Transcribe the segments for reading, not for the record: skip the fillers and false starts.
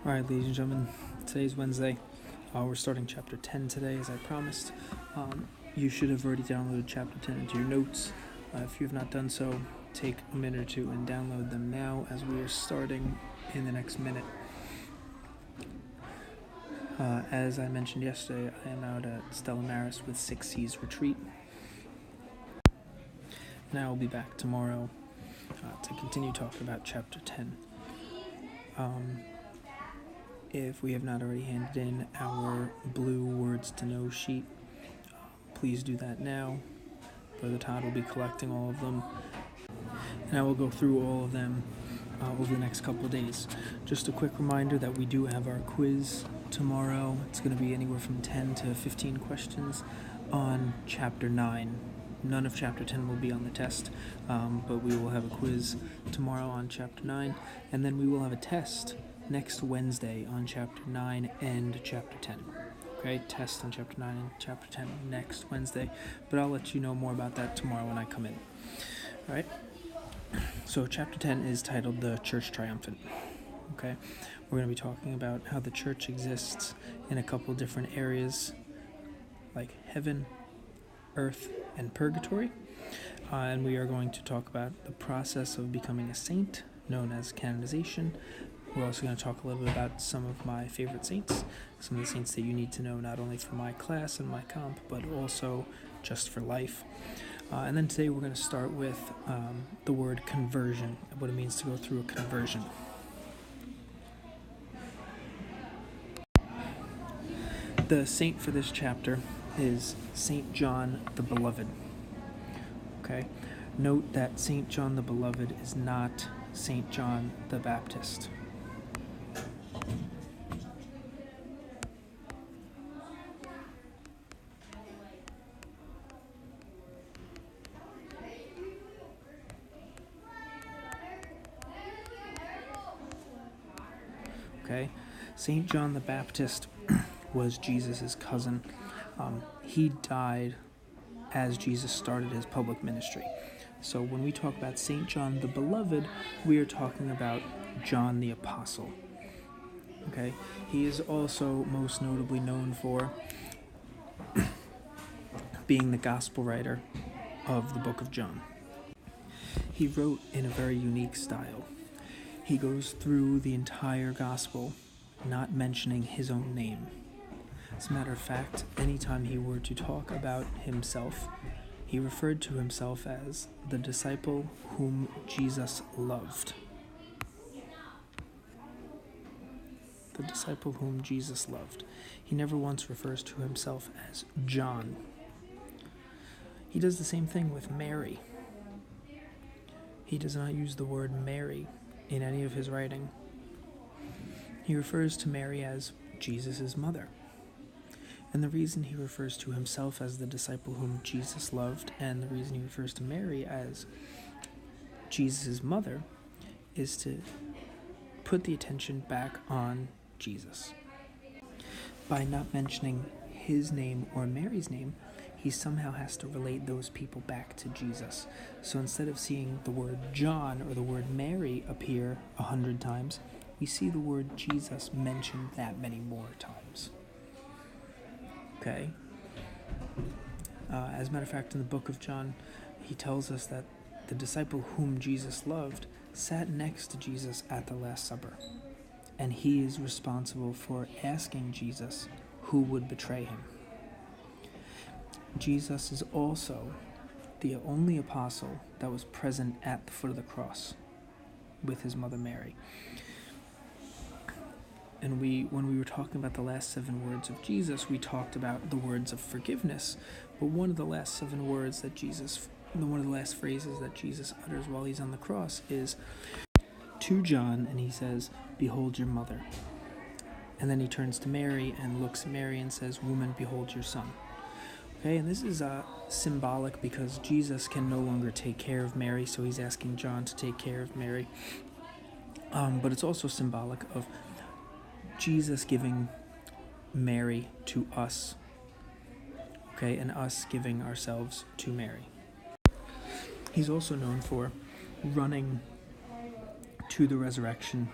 Alright, ladies and gentlemen, today's Wednesday. We're starting chapter 10 today, as I promised. You should have already downloaded chapter 10 into your notes. If you have not done so, take a minute or two and download them now, as we are starting in the next minute. As I mentioned yesterday, I am out at Stella Maris with Six Seas Retreat. And I will be back tomorrow to continue talking about chapter 10. If we have not already handed in our blue words to know sheet, please do that now. Brother Todd will be collecting all of them, and I will go through all of them over the next couple of days. Just a quick reminder that we do have our quiz tomorrow. It's going to be anywhere from 10 to 15 questions on chapter 9. None of chapter 10 will be on the test, but we will have a quiz tomorrow on chapter 9, and then we will have a test next Wednesday on chapter 9 and chapter 10. Okay, test on chapter 9 and chapter 10 next Wednesday, but I'll let you know more about that tomorrow when I come in. Alright, so chapter 10 is titled The Church Triumphant. Okay, we're going to be talking about how the church exists in a couple different areas, like heaven, earth, and purgatory. And we are going to talk about the process of becoming a saint, known as canonization. We're also going to talk a little bit about some of my favorite saints, some of the saints that you need to know not only for my class and my comp, but also just for life. And then today we're going to start with the word conversion, what it means to go through a conversion. The saint for this chapter is Saint John the Beloved. Okay, note that Saint John the Beloved is not Saint John the Baptist. Okay, Saint John the Baptist was Jesus' cousin. He died as Jesus started his public ministry. So when we talk about Saint John the Beloved, we are talking about John the Apostle. Okay, he is also most notably known for being the gospel writer of the book of John. He wrote in a very unique style. He goes through the entire gospel not mentioning his own name. As a matter of fact, anytime he were to talk about himself, he referred to himself as the disciple whom Jesus loved. The disciple whom Jesus loved. He never once refers to himself as John. He does the same thing with Mary. He does not use the word Mary in any of his writing. He refers to Mary as Jesus' mother. And the reason he refers to himself as the disciple whom Jesus loved, and the reason he refers to Mary as Jesus' mother, is to put the attention back on Jesus. By not mentioning his name or Mary's name, he somehow has to relate those people back to Jesus. So instead of seeing the word John or the word Mary appear 100 times, we see the word Jesus mentioned that many more times. Okay? As a matter of fact, in the book of John, he tells us that the disciple whom Jesus loved sat next to Jesus at the Last Supper. And he is responsible for asking Jesus who would betray him. Jesus is also the only apostle that was present at the foot of the cross with his mother Mary. And when we were talking about the last 7 words of Jesus, we talked about the words of forgiveness. But one of the last 7 words that one of the last phrases that Jesus utters while he's on the cross is to John, and he says, "Behold your mother." And then he turns to Mary and looks at Mary and says, "Woman, behold your son." Okay, and this is symbolic because Jesus can no longer take care of Mary, so he's asking John to take care of Mary. But it's also symbolic of Jesus giving Mary to us, okay, and us giving ourselves to Mary. He's also known for running to the resurrection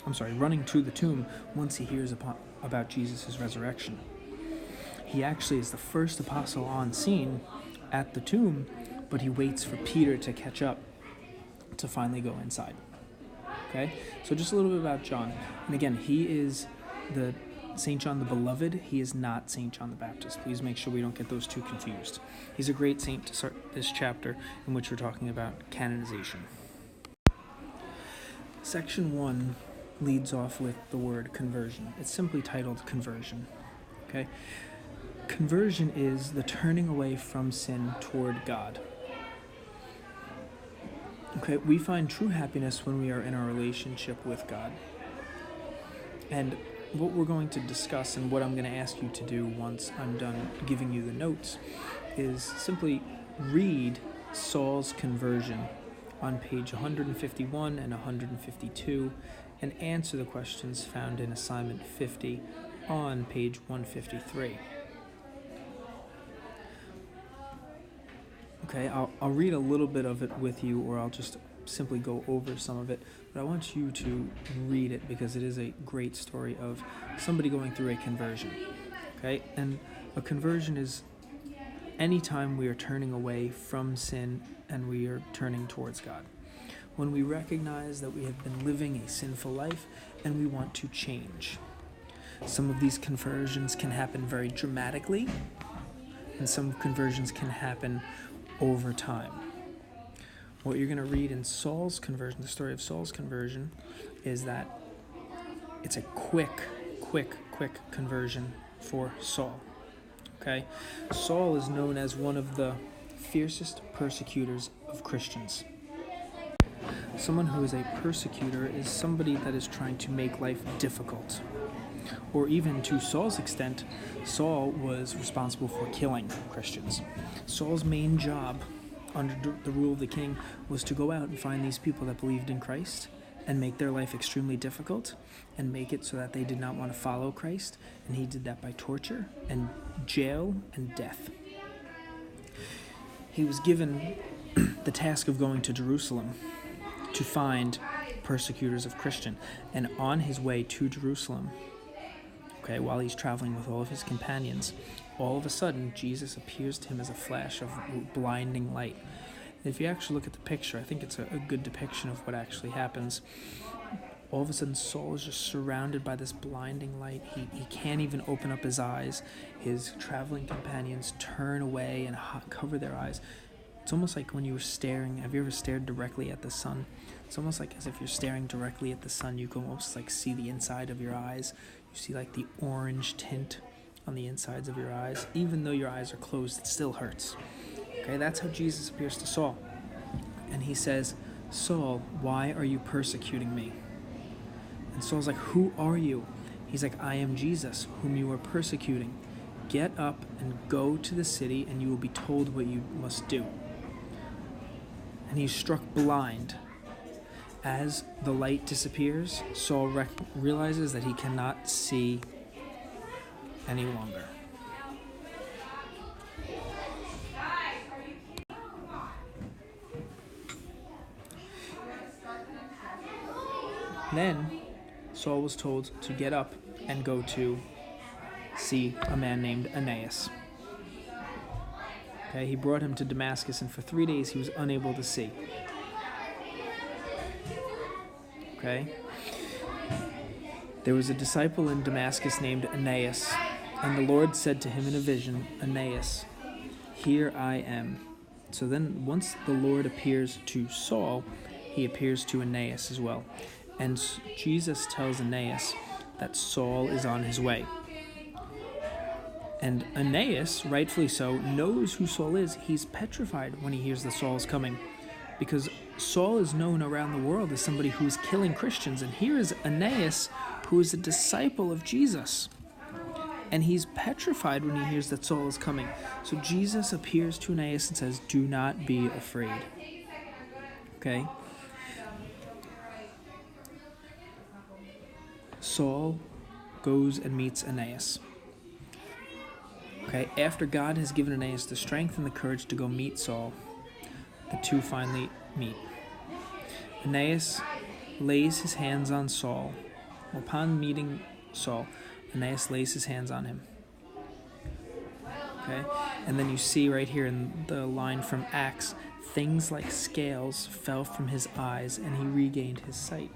running to the tomb once he hears about Jesus' resurrection. He actually is the first apostle on scene at the tomb, but he waits for Peter to catch up to finally go inside. Okay, so just a little bit about John. And again, he is the St. John the Beloved. He is not St. John the Baptist. Please make sure we don't get those two confused. He's a great saint to start this chapter in which we're talking about canonization. Section 1 leads off with the word conversion. It's simply titled conversion. Okay, conversion is the turning away from sin toward God. Okay, we find true happiness when we are in our relationship with God. And what we're going to discuss and what I'm going to ask you to do once I'm done giving you the notes is simply read Saul's conversion on page 151 and 152 and answer the questions found in assignment 50 on page 153. Okay, I'll read a little bit of it with you, or I'll just simply go over some of it, but I want you to read it because it is a great story of somebody going through a conversion. Okay, and a conversion is any time we are turning away from sin and we are turning towards God. When we recognize that we have been living a sinful life and we want to change. Some of these conversions can happen very dramatically, and some conversions can happen over time. What you're going to read in Saul's conversion, the story of Saul's conversion, is that it's a quick conversion for Saul. Okay? Saul is known as one of the fiercest persecutors of Christians. Someone who is a persecutor is somebody that is trying to make life difficult. Or even to Saul's extent, Saul was responsible for killing Christians. Saul's main job under the rule of the king was to go out and find these people that believed in Christ and make their life extremely difficult and make it so that they did not want to follow Christ. And he did that by torture and jail and death. He was given the task of going to Jerusalem to find persecutors of Christian. And on his way to Jerusalem, while he's traveling with all of his companions, all of a sudden, Jesus appears to him as a flash of blinding light. And if you actually look at the picture, I think it's a good depiction of what actually happens. All of a sudden, Saul is just surrounded by this blinding light. He can't even open up his eyes. His traveling companions turn away and cover their eyes. It's almost like when you were staring. Have you ever stared directly at the sun? It's almost like as if you're staring directly at the sun. You can almost like see the inside of your eyes. You see like the orange tint on the insides of your eyes. Even though your eyes are closed, it still hurts. Okay, that's how Jesus appears to Saul. And he says, "Saul, why are you persecuting me?" And Saul's like, "Who are you?" He's like, "I am Jesus, whom you are persecuting. Get up and go to the city, and you will be told what you must do." And he's struck blind. As the light disappears, Saul realizes that he cannot see any longer. Then Saul was told to get up and go to see a man named Aeneas. Okay, he brought him to Damascus, and for 3 days he was unable to see. Okay? There was a disciple in Damascus named Aeneas, and the Lord said to him in a vision, "Aeneas, here I am." So then once the Lord appears to Saul, he appears to Aeneas as well. And Jesus tells Aeneas that Saul is on his way. And Aeneas, rightfully so, knows who Saul is. He's petrified when he hears that Saul is coming, because Saul is known around the world as somebody who is killing Christians. And here is Aeneas, who is a disciple of Jesus. And he's petrified when he hears that Saul is coming. So Jesus appears to Aeneas and says, "Do not be afraid." Okay? Saul goes and meets Aeneas. Okay, after God has given Aeneas the strength and the courage to go meet Saul, the two finally meet. Aeneas lays his hands on Saul Upon meeting Saul, Ananias lays his hands on him. Okay? And then you see right here in the line from Acts, things like scales fell from his eyes and he regained his sight.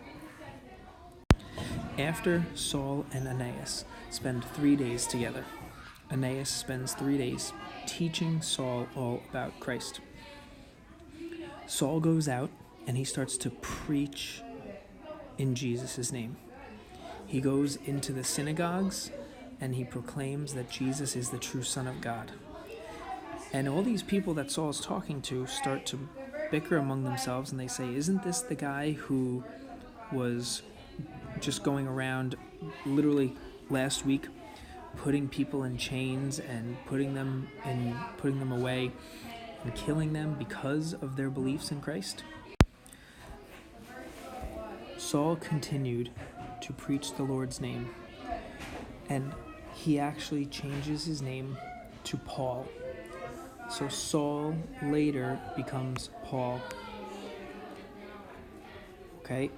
After Saul and Ananias spend 3 days together, Ananias spends 3 days teaching Saul all about Christ. Saul goes out and he starts to preach in Jesus' name. He goes into the synagogues and he proclaims that Jesus is the true Son of God. And all these people that Saul's talking to start to bicker among themselves, and they say, isn't this the guy who was just going around literally last week putting people in chains and putting them away and killing them because of their beliefs in Christ? Saul continued to preach the Lord's name, and he actually changes his name to Paul. So Saul later becomes Paul. Okay?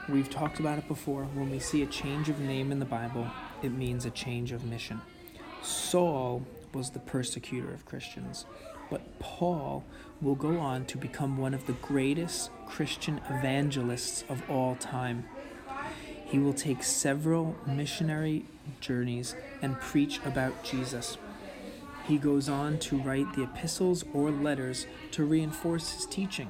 We've talked about it before. When we see a change of name in the Bible, it means a change of mission. Saul was the persecutor of Christians, but Paul will go on to become one of the greatest Christian evangelists of all time. He will take several missionary journeys and preach about Jesus. He goes on to write the epistles or letters to reinforce his teaching.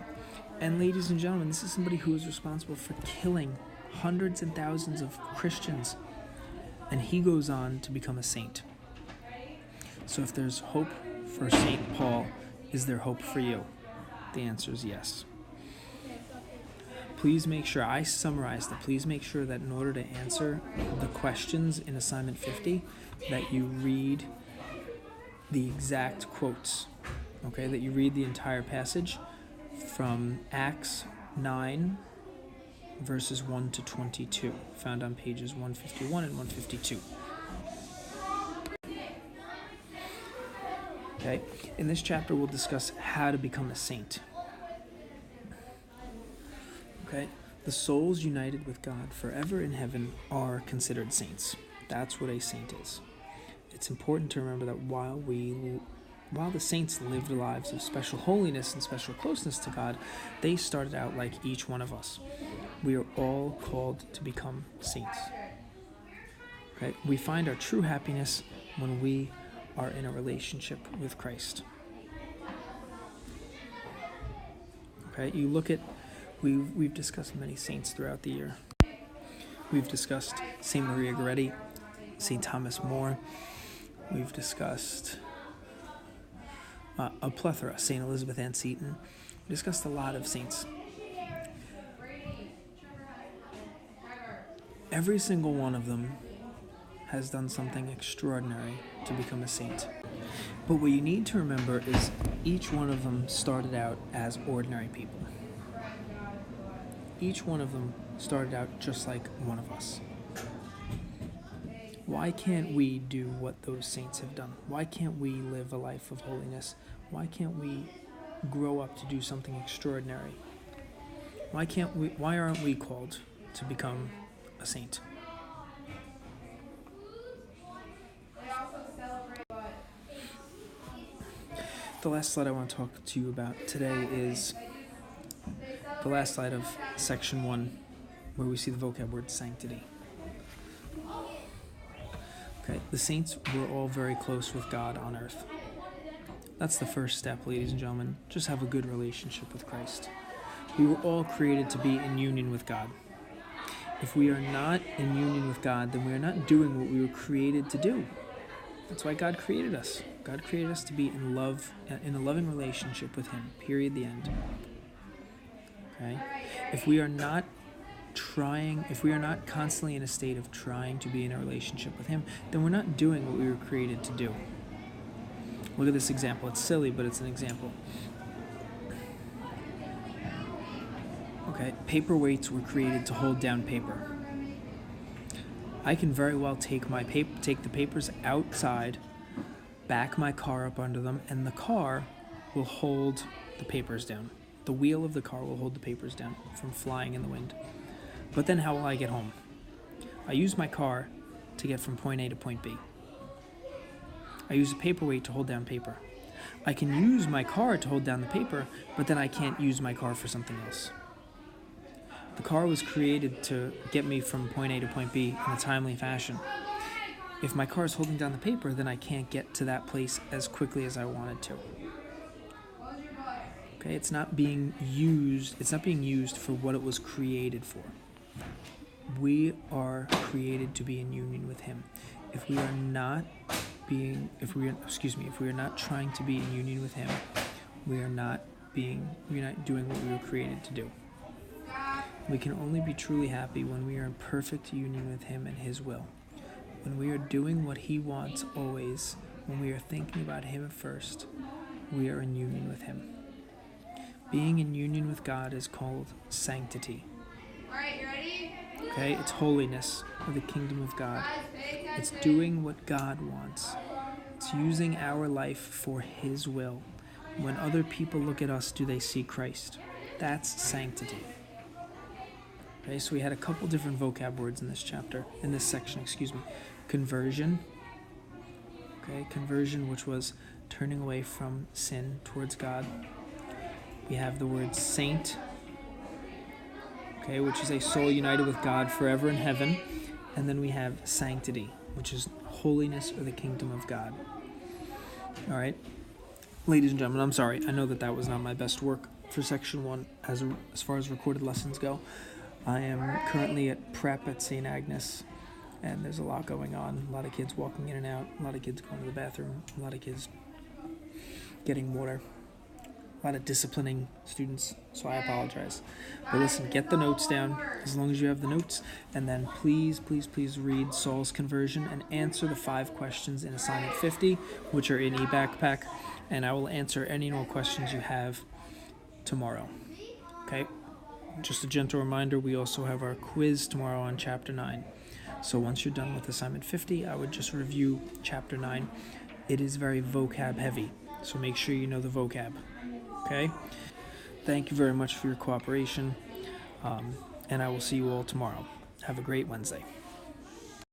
And ladies and gentlemen, this is somebody who is responsible for killing hundreds and thousands of Christians. And he goes on to become a saint. So if there's hope for St. Paul, is there hope for you? The answer is yes. Please make sure, I summarized it, please make sure that in order to answer the questions in assignment 50, that you read the exact quotes, okay, that you read the entire passage from Acts 9, verses 1 to 22, found on pages 151 and 152. Okay, in this chapter we'll discuss how to become a saint. Okay, the souls united with God forever in heaven are considered saints. That's what a saint is. It's important to remember that while the saints lived lives of special holiness and special closeness to God, they started out like each one of us. We are all called to become saints. Okay? We find our true happiness when we are in a relationship with Christ. Okay, you look at, we've discussed many saints throughout the year. We've discussed St. Maria Goretti, St. Thomas More. We've discussed a plethora, St. Elizabeth Ann Seton. We discussed a lot of saints. Every single one of them has done something extraordinary to become a saint. But what you need to remember is each one of them started out as ordinary people. Each one of them started out just like one of us. Why can't we do what those saints have done? Why can't we live a life of holiness? Why can't we grow up to do something extraordinary? Why aren't we called to become a saint? The last slide I want to talk to you about today is the last slide of section 1, where we see the vocab word sanctity. Okay, the saints were all very close with God on earth. That's the first step, ladies and gentlemen. Just have a good relationship with Christ. We were all created to be in union with God. If we are not in union with God, then we are not doing what we were created to do. That's why God created us. God created us to be in love, in a loving relationship with Him. Period. The end. Okay? If we are not constantly in a state of trying to be in a relationship with Him, then we're not doing what we were created to do. Look at this example. It's silly, but it's an example. Okay, paperweights were created to hold down paper. I can very well take the papers outside, back my car up under them, and the car will hold the papers down. The wheel of the car will hold the papers down from flying in the wind. But then how will I get home? I use my car to get from point A to point B. I use a paperweight to hold down paper. I can use my car to hold down the paper, but then I can't use my car for something else. The car was created to get me from point A to point B in a timely fashion. If my car is holding down the paper, then I can't get to that place as quickly as I wanted to. Okay, it's not being used for what it was created for. We are created to be in union with Him. If we are not trying to be in union with Him, we're not doing what we were created to do. We can only be truly happy when we are in perfect union with Him and His will. When we are doing what He wants always, when we are thinking about Him first, we are in union with Him. Being in union with God is called sanctity. All right, you ready? Okay, it's holiness or the kingdom of God. It's doing what God wants. It's using our life for His will. When other people look at us, do they see Christ? That's sanctity. Okay, so we had a couple different vocab words in this section. Conversion. Okay, conversion, which was turning away from sin towards God. We have the word saint, okay, which is a soul united with God forever in heaven. And then we have sanctity, which is holiness or the kingdom of God. All right, ladies and gentlemen, I'm sorry. I know that was not my best work for section 1 as far as recorded lessons go. I am currently at prep at St. Agnes, and there's a lot going on. A lot of kids walking in and out, a lot of kids going to the bathroom, a lot of kids getting water, a lot of disciplining students, so I apologize. But listen, get the notes down as long as you have the notes, and then please read Saul's conversion and answer the 5 questions in assignment 50, which are in eBackpack, and I will answer any and all questions you have tomorrow. Okay? Just a gentle reminder, we also have our quiz tomorrow on Chapter 9. So once you're done with assignment 50, I would just review Chapter 9. It is very vocab heavy, so make sure you know the vocab. Okay? Thank you very much for your cooperation, and I will see you all tomorrow. Have a great Wednesday.